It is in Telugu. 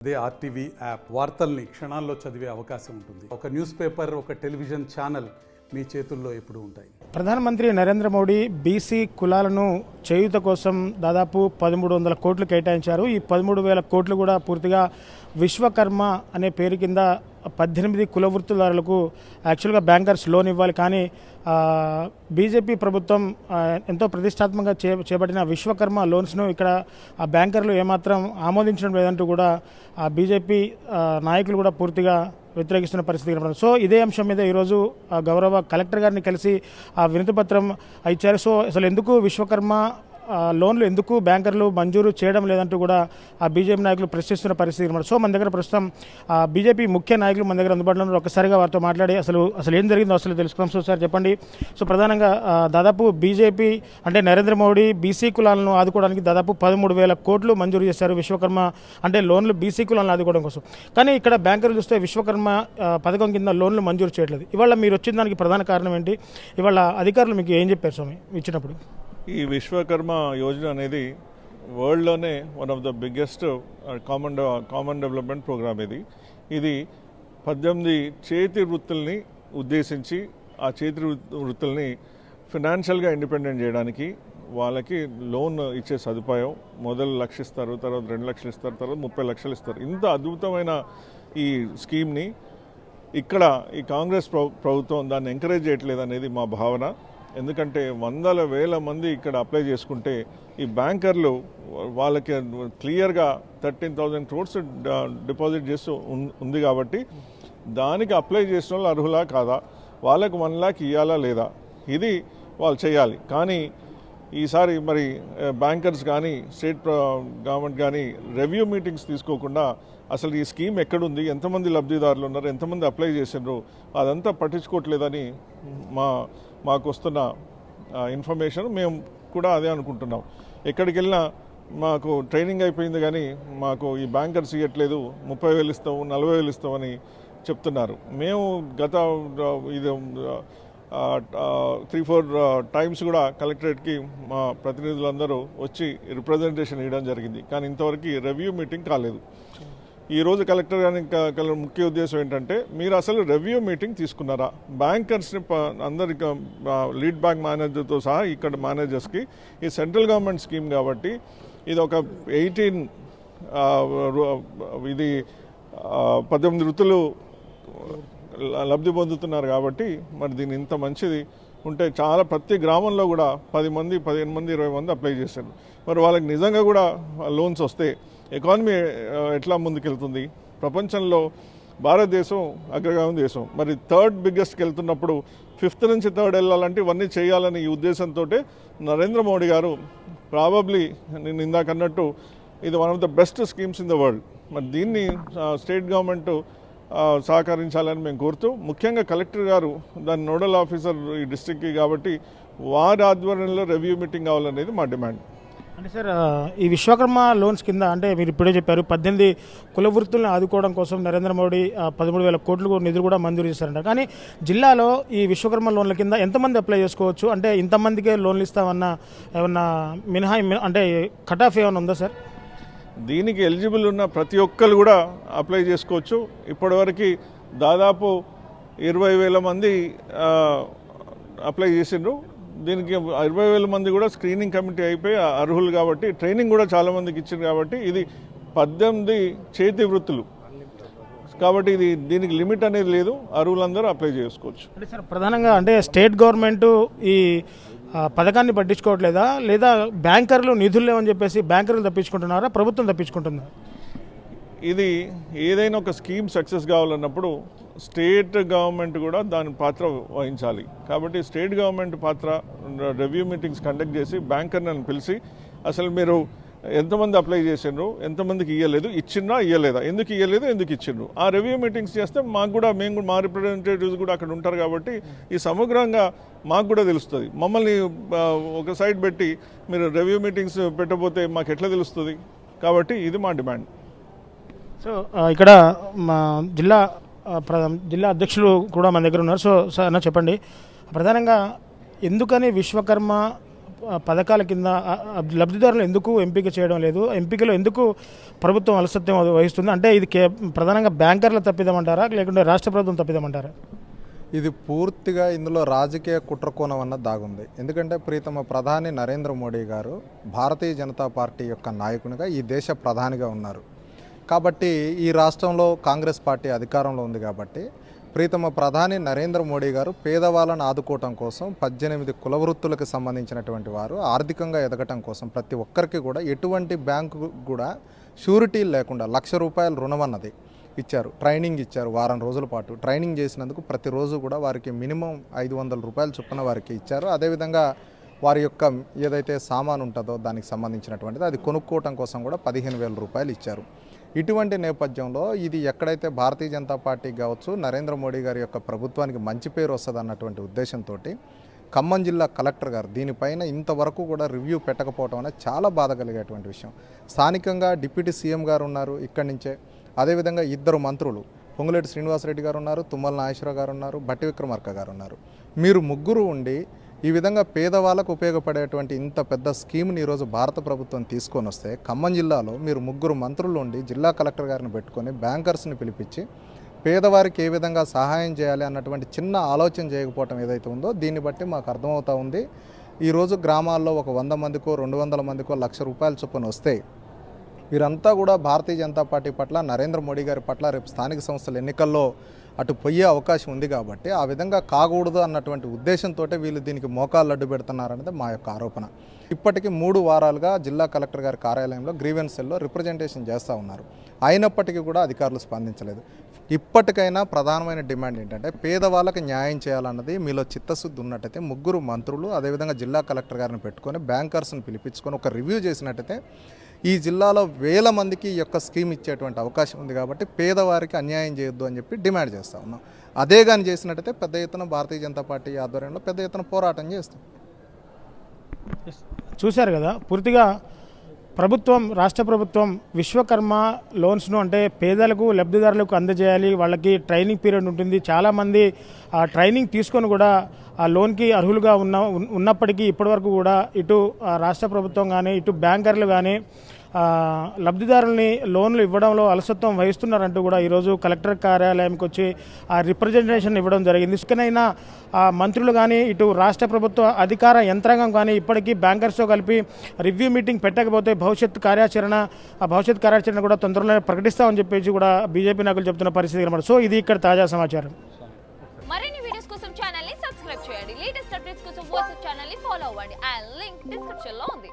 అదే ఆర్టీవీ యాప్ వార్తల్ని క్షణాల్లో చదివే అవకాశం ఉంటుంది. ఒక న్యూస్ పేపర్, ఒక టెలివిజన్ ఛానల్ మీ చేతుల్లో ఎప్పుడూ ఉంటాయి. ప్రధానమంత్రి నరేంద్ర మోడీ బీసీ కులాలను చేయూత కోసం దాదాపు 1300 కోట్లు కేటాయించారు. ఈ 13,000 కోట్లు కూడా పూర్తిగా విశ్వకర్మ అనే పేరు కింద 18 కుల వృత్తిదారులకు యాక్చువల్గా బ్యాంకర్స్ లోన్ ఇవ్వాలి. కానీ బీజేపీ ప్రభుత్వం ఎంతో ప్రతిష్టాత్మకంగా చేపట్టిన విశ్వకర్మ లోన్స్ను ఇక్కడ ఆ బ్యాంకర్లు ఏమాత్రం ఆమోదించడం లేదంటూ కూడా ఆ బీజేపీ నాయకులు కూడా పూర్తిగా వ్యతిరేకిస్తున్న పరిస్థితి కనబడుతుంది. సో ఇదే అంశం మీద ఈరోజు గౌరవ కలెక్టర్ గారిని కలిసి ఆ వినతి పత్రం ఇచ్చారు. సో అసలు ఎందుకు విశ్వకర్మ లోన్లు ఎందుకు బ్యాంకర్లు మంజూరు చేయడం లేదంటూ కూడా ఆ బీజేపీ నాయకులు ప్రశ్నిస్తున్న పరిస్థితి కనబడుతుంది. సో మన దగ్గర ప్రస్తుతం బీజేపీ ముఖ్య నాయకులు మన దగ్గర అందుబాటులో ఉన్నారు. ఒక్కసారిగా వారితో మాట్లాడి అసలు ఏం జరిగిందో అసలు తెలుసుకుందాం. సో సార్ చెప్పండి. సో ప్రధానంగా దాదాపు బీజేపీ అంటే నరేంద్ర మోడీ బీసీ కులాలను ఆదుకోవడానికి దాదాపు 13,000 కోట్లు మంజూరు చేశారు. విశ్వకర్మ అంటే లోన్లు బీసీ కులాలను ఆదుకోవడం కోసం. కానీ ఇక్కడ బ్యాంకర్లు చూస్తే విశ్వకర్మ పథకం కింద లోన్లు మంజూరు చేయట్లేదు. ఇవాళ మీరు వచ్చిన దానికి ప్రధాన కారణం ఏంటి? ఇవాళ అధికారులు మీకు ఏం చెప్పారు స్వామి ఇచ్చినప్పుడు? ఈ విశ్వకర్మ యోజన అనేది వరల్డ్లోనే one of the biggest common development program. ఇది 18 చేతి వృత్తుల్ని ఉద్దేశించి ఆ చేతి వృత్తుల్ని ఫినాన్షియల్గా ఇండిపెండెంట్ చేయడానికి వాళ్ళకి లోన్ ఇచ్చే సదుపాయం. మొదలు 1,00,000 ఇస్తారు, తర్వాత 2 లక్షలు ఇస్తారు, తర్వాత 30 లక్షలు ఇస్తారు. ఇంత అద్భుతమైన ఈ స్కీమ్ని ఇక్కడ ఈ కాంగ్రెస్ ప్రభుత్వం దాన్ని ఎంకరేజ్ చేయట్లేదు అనేది మా భావన. ఎందుకంటే వందల వేల మంది ఇక్కడ అప్లై చేసుకుంటే ఈ బ్యాంకర్లు వాళ్ళకి క్లియర్గా 13,000 crores డిపాజిట్ చేస్తూ ఉంది కాబట్టి దానికి అప్లై చేసిన వాళ్ళు అర్హులా కాదా, వాళ్ళకు 1 lakh ఇవ్వాలా లేదా, ఇది వాళ్ళు చేయాలి. కానీ ఈసారి మరి బ్యాంకర్స్ కానీ స్టేట్ గవర్నమెంట్ కానీ రివ్యూ మీటింగ్స్ తీసుకోకుండా అసలు ఈ స్కీమ్ ఎక్కడుంది, ఎంతమంది లబ్ధిదారులు ఉన్నారు, ఎంతమంది అప్లై చేసినారు అదంతా పట్టించుకోవట్లేదని మాకు వస్తున్న ఇన్ఫర్మేషన్. మేము కూడా అదే అనుకుంటున్నాం. ఎక్కడికి వెళ్ళినా మాకు ట్రైనింగ్ అయిపోయింది కానీ మాకు ఈ బ్యాంకర్స్ ఇవ్వట్లేదు, 30,000 ఇస్తాం, 40,000 ఇస్తామని చెప్తున్నారు. మేము గత ఇది 3-4 టైమ్స్ కూడా కలెక్టరేట్కి మా ప్రతినిధులందరూ వచ్చి రిప్రజెంటేషన్ ఇవ్వడం జరిగింది. కానీ ఇంతవరకు రివ్యూ మీటింగ్ కాలేదు. ఈరోజు కలెక్టర్ గారి ముఖ్య ఉద్దేశం ఏంటంటే మీరు అసలు రివ్యూ మీటింగ్ తీసుకున్నారా, బ్యాంకర్స్ని అందరికి లీడ్ బ్యాంక్ మేనేజర్తో సహా ఇక్కడ మేనేజర్స్కి ఈ సెంట్రల్ గవర్నమెంట్ స్కీమ్ కాబట్టి ఇది ఒక 18 వృత్తులు లబ్ధి పొందుతున్నారు కాబట్టి మరి దీన్ని ఇంత మంచిది ఉంటే చాలా ప్రతి గ్రామంలో కూడా 10 మంది, 15 మంది, 20 మంది అప్లై చేశారు. మరి వాళ్ళకి నిజంగా కూడా లోన్స్ వస్తే ఎకానమీ ఎట్లా ముందుకెళ్తుంది? ప్రపంచంలో భారతదేశం అగ్రగామి దేశం. మరి 3rd బిగ్గెస్ట్కి వెళ్తున్నప్పుడు 5th నుంచి 3rd వెళ్ళాలంటే ఇవన్నీ చేయాలని ఈ ఉద్దేశంతో నరేంద్ర మోడీ గారు ప్రాబబ్లీ నేను ఇందాక అన్నట్టు ఇది one of the best schemes in the world. మరి దీన్ని స్టేట్ గవర్నమెంట్ సహకరించాలని మేము కోరుతూ, ముఖ్యంగా కలెక్టర్ గారు దాని నోడల్ ఆఫీసర్ ఈ డిస్ట్రిక్ట్కి కాబట్టి వారి ఆధ్వర్యంలో రివ్యూ మీటింగ్ కావాలనేది మా డిమాండ్. అంటే సార్ ఈ విశ్వకర్మ లోన్స్ కింద అంటే మీరు ఇప్పుడే చెప్పారు 18 కుల వృత్తులను ఆదుకోవడం కోసం నరేంద్ర మోడీ 13,000 కోట్లు నిధులు కూడా మంజూరు చేశారంట. కానీ జిల్లాలో ఈ విశ్వకర్మ లోన్ల కింద ఎంతమంది అప్లై చేసుకోవచ్చు? అంటే ఇంతమందికే లోన్లు ఇస్తామన్న ఏమన్నా అంటే కట్ ఆఫ్ ఏమైనా ఉందా సార్? దీనికి ఎలిజిబుల్ ఉన్న ప్రతి ఒక్కరు కూడా అప్లై చేసుకోవచ్చు. ఇప్పటివరకు దాదాపు 20,000 మంది అప్లై చేసిండ్రు. దీనికి 20,000 మంది కూడా స్క్రీనింగ్ కమిటీ అయిపోయి అర్హులు కాబట్టి ట్రైనింగ్ కూడా చాలామందికి ఇచ్చింది కాబట్టి ఇది 18 చేతి వృత్తులు కాబట్టి దీనికి లిమిట్ అనేది లేదు, అర్హులందరూ అప్లై చేసుకోవచ్చు. అంటే సార్ ప్రధానంగా అంటే స్టేట్ గవర్నమెంట్ ఈ పథకాన్ని పట్టించుకోవట్లేదా, లేదా బ్యాంకర్లు నిధులు లేవని చెప్పేసి బ్యాంకర్లు తప్పించుకుంటున్నారా, ప్రభుత్వం తప్పించుకుంటుందా? ఇది ఏదైనా ఒక స్కీమ్ సక్సెస్ కావాలన్నప్పుడు స్టేట్ గవర్నమెంట్ కూడా దాని పాత్ర వహించాలి. కాబట్టి స్టేట్ గవర్నమెంట్ పాత్ర రివ్యూ మీటింగ్స్ కండక్ట్ చేసి బ్యాంకర్లను పిలిచి అసలు మీరు ఎంతమంది అప్లై చేసిండ్రు, ఎంతమందికి ఇవ్వలేదు, ఇచ్చిండ్రా ఇవ్వలేదా, ఎందుకు ఇవ్వలేదు, ఎందుకు ఇచ్చిండ్రు, ఆ రివ్యూ మీటింగ్స్ చేస్తే మాకు కూడా మా రిప్రజెంటేటివ్స్ కూడా అక్కడ ఉంటారు కాబట్టి ఈ సమగ్రంగా మాకు కూడా తెలుస్తుంది. మమ్మల్ని ఒక సైడ్ పెట్టి మీరు రివ్యూ మీటింగ్స్ పెట్టబోతే మాకు ఎట్లా తెలుస్తుంది? కాబట్టి ఇది మా డిమాండ్. సో ఇక్కడ మా జిల్లా అధ్యక్షులు కూడా మన దగ్గర ఉన్నారు. సో సార్ అన్న చెప్పండి, ప్రధానంగా ఎందుకని విశ్వకర్మ పథకాల కింద లబ్ధిదారులు ఎందుకు ఎంపిక చేయడం లేదు, ఎంపికలో ఎందుకు ప్రభుత్వం అలసత్వం వహిస్తుంది? అంటే ఇది ప్రధానంగా బ్యాంకర్ల తప్పిదమంటారా లేకుంటే రాష్ట్ర ప్రభుత్వం తప్పిదమంటారా? ఇది పూర్తిగా ఇందులో రాజకీయ కుట్రకోణం అన్న దాగుంది. ఎందుకంటే ప్రీతమ ప్రధాని నరేంద్ర మోడీ గారు భారతీయ జనతా పార్టీ యొక్క నాయకునిగా ఈ దేశ ప్రధానిగా ఉన్నారు. కాబట్టి ఈ రాష్ట్రంలో కాంగ్రెస్ పార్టీ అధికారంలో ఉంది. కాబట్టి ప్రీతమ ప్రధాని నరేంద్ర మోడీ గారు పేదవాళ్ళను ఆదుకోవటం కోసం 18 కుల వృత్తులకు సంబంధించినటువంటి వారు ఆర్థికంగా ఎదగటం కోసం ప్రతి ఒక్కరికి కూడా ఎటువంటి బ్యాంకు కూడా షూరిటీ లేకుండా ₹1,00,000 రుణం అన్నది ఇచ్చారు. ట్రైనింగ్ ఇచ్చారు. వారం రోజుల పాటు ట్రైనింగ్ చేసినందుకు ప్రతిరోజు కూడా వారికి మినిమం ₹500 చొప్పున వారికి ఇచ్చారు. అదేవిధంగా వారి యొక్క ఏదైతే సామాను ఉంటుందో దానికి సంబంధించినటువంటిది అది కొనుక్కోవటం కోసం కూడా ₹15,000 ఇచ్చారు. ఇటువంటి నేపథ్యంలో ఇది ఎక్కడైతే భారతీయ జనతా పార్టీకి కావచ్చు నరేంద్ర మోడీ గారి యొక్క ప్రభుత్వానికి మంచి పేరు వస్తుంది అన్నటువంటి ఉద్దేశంతో ఖమ్మం జిల్లా కలెక్టర్ గారు దీనిపైన ఇంతవరకు కూడా రివ్యూ పెట్టకపోవడం అనేది చాలా బాధ కలిగేటువంటి విషయం. స్థానికంగా డిప్యూటీ సీఎం గారు ఉన్నారు ఇక్కడి నుంచే, అదేవిధంగా 2 మంత్రులు పొంగులేటి శ్రీనివాసరెడ్డి గారు ఉన్నారు, తుమ్మల నాగేశ్వరరావు గారు ఉన్నారు, బట్టి విక్రమార్క గారు ఉన్నారు. మీరు ముగ్గురు ఉండి ఈ విధంగా పేదవాళ్ళకు ఉపయోగపడేటువంటి ఇంత పెద్ద స్కీమ్ని ఈరోజు భారత ప్రభుత్వం తీసుకొని వస్తే ఖమ్మం జిల్లాలో మీరు 3 మంత్రులు ఉండి జిల్లా కలెక్టర్ గారిని పెట్టుకొని బ్యాంకర్స్ని పిలిపించి పేదవారికి ఏ విధంగా సహాయం చేయాలి అన్నటువంటి చిన్న ఆలోచన చేయకపోవటం ఏదైతే ఉందో దీన్ని బట్టి మాకు అర్థమవుతూ ఉంది. ఈరోజు గ్రామాల్లో ఒక 100 మందికో 200 మందికో ₹1,00,000 చొప్పున వస్తే వీరంతా కూడా భారతీయ జనతా పార్టీ పట్ల నరేంద్ర మోడీ గారి పట్ల రేపు స్థానిక సంస్థల ఎన్నికల్లో అటు పోయే అవకాశం ఉంది. కాబట్టి ఆ విధంగా కాకూడదు అన్నటువంటి ఉద్దేశంతో వీళ్ళు దీనికి మోకాళ్ళు అడ్డు పెడుతున్నారనేది మా యొక్క ఆరోపణ. ఇప్పటికీ 3 వారాలుగా జిల్లా కలెక్టర్ గారి కార్యాలయంలో గ్రీవెన్స్ సెల్లో రిప్రజెంటేషన్ చేస్తూ ఉన్నారు. అయినప్పటికీ కూడా అధికారులు స్పందించలేదు. ఇప్పటికైనా ప్రధానమైన డిమాండ్ ఏంటంటే పేదవాళ్ళకి న్యాయం చేయాలన్నది మీలో చిత్తశుద్ధి ఉన్నట్టయితే 3 మంత్రులు అదేవిధంగా జిల్లా కలెక్టర్ గారిని పెట్టుకొని బ్యాంకర్స్ని పిలిపించుకొని ఒక రివ్యూ చేసినట్టయితే ఈ జిల్లాలో 1000 మందికి ఈ యొక్క స్కీమ్ ఇచ్చేటువంటి అవకాశం ఉంది. కాబట్టి పేదవారికి అన్యాయం చేయొద్దు అని చెప్పి డిమాండ్ చేస్తూ ఉన్నాం. అదే కానీ చేసినట్టయితే పెద్ద ఎత్తున భారతీయ జనతా పార్టీ ఆధ్వర్యంలో పెద్ద ఎత్తున పోరాటం చేస్తాం. చూశారు కదా, పూర్తిగా రాష్ట్ర ప్రభుత్వం విశ్వకర్మ లోన్స్ను అంటే పేదలకు లబ్ధిదారులకు అందజేయాలి, వాళ్ళకి ట్రైనింగ్ పీరియడ్ ఉంటుంది. చాలామంది ఆ ట్రైనింగ్ తీసుకొని కూడా ఆ లోన్కి అర్హులుగా ఉన్నప్పటికీ ఇప్పటివరకు కూడా ఇటు రాష్ట్ర ప్రభుత్వం కానీ ఇటు బ్యాంకర్లు కానీ లబ్ధిదారుల్ని లోన్లు ఇవ్వడంలో అలసత్వం వహిస్తున్నారంటూ కూడా ఈరోజు కలెక్టర్ కార్యాలయంకి వచ్చి ఆ రిప్రజెంటేషన్ ఇవ్వడం జరిగింది. ఇసుకనైనా మంత్రులు కానీ ఇటు రాష్ట్ర ప్రభుత్వ అధికార యంత్రాంగం కానీ ఇప్పటికీ బ్యాంకర్స్తో కలిపి రివ్యూ మీటింగ్ పెట్టకపోతే భవిష్యత్ కార్యాచరణ కూడా తొందరలోనే ప్రకటిస్తామని చెప్పేసి కూడా బీజేపీ నాయకులు చెప్తున్న పరిస్థితి కనబడుతుంది. సో ఇది ఇక్కడ తాజా సమాచారం. మరిన్ని వీడియోస్ కోసం ఛానల్ ని సబ్స్క్రైబ్ చేయండి. లేటెస్ట్ అప్డేట్స్ కోసం వాట్సాప్ ఛానల్ ని ఫాలో అవ్వండి. ఆ లింక్ డిస్క్రిప్షన్ లో ఉంది.